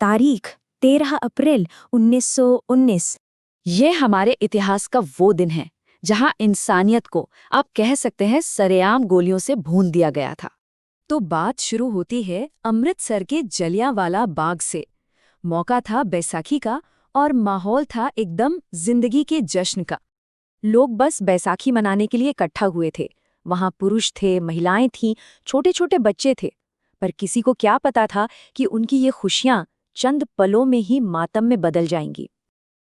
तारीख 13 अप्रैल 1919। ये हमारे इतिहास का वो दिन है जहां इंसानियत को आप कह सकते हैं सरेआम गोलियों से भून दिया गया था। तो बात शुरू होती है अमृतसर के जलियांवाला बाग से। मौका था बैसाखी का और माहौल था एकदम जिंदगी के जश्न का। लोग बस बैसाखी मनाने के लिए इकट्ठा हुए थे। वहां पुरुष थे, महिलाएं थीं, छोटे छोटे बच्चे थे। पर किसी को क्या पता था कि उनकी ये खुशियां चंद पलों में ही मातम में बदल जाएंगी।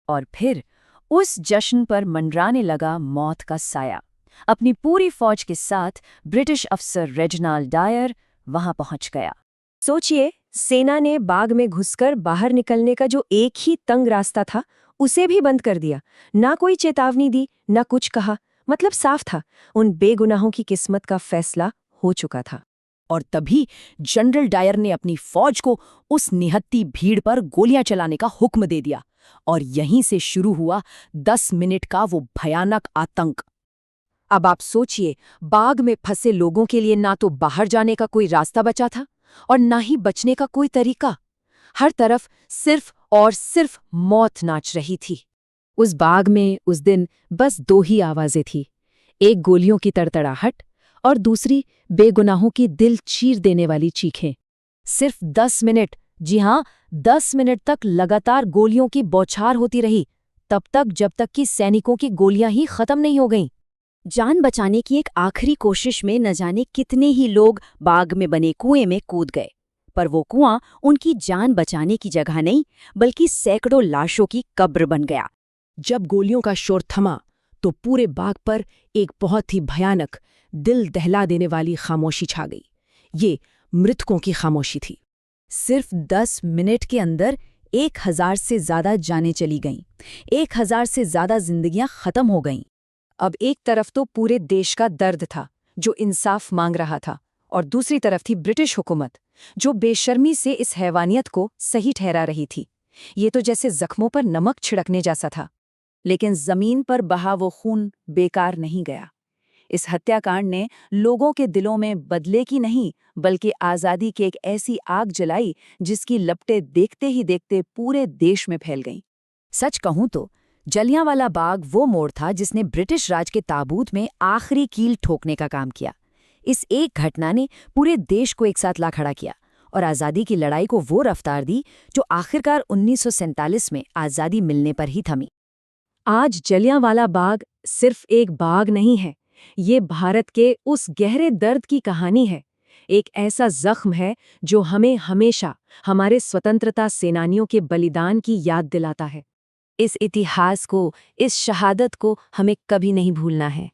और फिर उस जश्न पर मंडराने लगा मौत का साया। अपनी पूरी फौज के साथ ब्रिटिश अफसर रेजिनाल्ड डायर वहां पहुंच गया। सोचिए, सेना ने बाग में घुसकर बाहर निकलने का जो एक ही तंग रास्ता था, उसे भी बंद कर दिया। ना कोई चेतावनी दी, ना कुछ कहा। मतलब साफ था, उन बेगुनाहों की किस्मत का फैसला हो चुका था। और तभी जनरल डायर ने अपनी फौज को उस निहत्ती भीड़ पर गोलियां चलाने का हुक्म दे दिया। और यहीं से शुरू हुआ 10 मिनट का वो भयानक आतंक। अब आप सोचिए, बाग में फंसे लोगों के लिए ना तो बाहर जाने का कोई रास्ता बचा था और ना ही बचने का कोई तरीका। हर तरफ सिर्फ और सिर्फ मौत नाच रही थी। उस बाग में उस दिन बस 2 ही आवाजें थी, एक गोलियों की तड़तड़ाहट और दूसरी बेगुनाहों की दिल चीर देने वाली चीखें। सिर्फ 10 मिनट, जी हाँ, 10 मिनट तक लगातार गोलियों की बौछार होती रही, तब तक जब तक कि सैनिकों की गोलियां ही खत्म नहीं हो गईं। जान बचाने की एक आखिरी कोशिश में न जाने कितने ही लोग बाग में बने कुएं में कूद गए। पर वो कुआं उनकी जान बचाने की जगह नहीं, बल्कि सैकड़ों लाशों की कब्र बन गया। जब गोलियों का शोर थमा तो पूरे बाग पर एक बहुत ही भयानक, दिल दहला देने वाली खामोशी छा गई। ये मृतकों की खामोशी थी। सिर्फ 10 मिनट के अंदर 1000 से ज्यादा जानें चली गईं, 1000 से ज्यादा जिंदगियां खत्म हो गईं। अब एक तरफ तो पूरे देश का दर्द था, जो इंसाफ मांग रहा था, और दूसरी तरफ थी ब्रिटिश हुकूमत, जो बेशर्मी से इस हैवानियत को सही ठहरा रही थी। ये तो जैसे जख्मों पर नमक छिड़कने जैसा था। लेकिन जमीन पर बहा वो खून बेकार नहीं गया। इस हत्याकांड ने लोगों के दिलों में बदले की नहीं, बल्कि आज़ादी की एक ऐसी आग जलाई जिसकी लपटें देखते ही देखते पूरे देश में फैल गईं। सच कहूं तो जलियांवाला बाग वो मोड़ था जिसने ब्रिटिश राज के ताबूत में आखिरी कील ठोकने का काम किया। इस एक घटना ने पूरे देश को एक साथ ला खड़ा किया और आज़ादी की लड़ाई को वो रफ्तार दी जो आखिरकार 1947 में आज़ादी मिलने पर ही थमी। आज जलियांवाला बाग सिर्फ एक बाग नहीं है, ये भारत के उस गहरे दर्द की कहानी है। एक ऐसा जख्म है जो हमें हमेशा हमारे स्वतंत्रता सेनानियों के बलिदान की याद दिलाता है। इस इतिहास को, इस शहादत को हमें कभी नहीं भूलना है।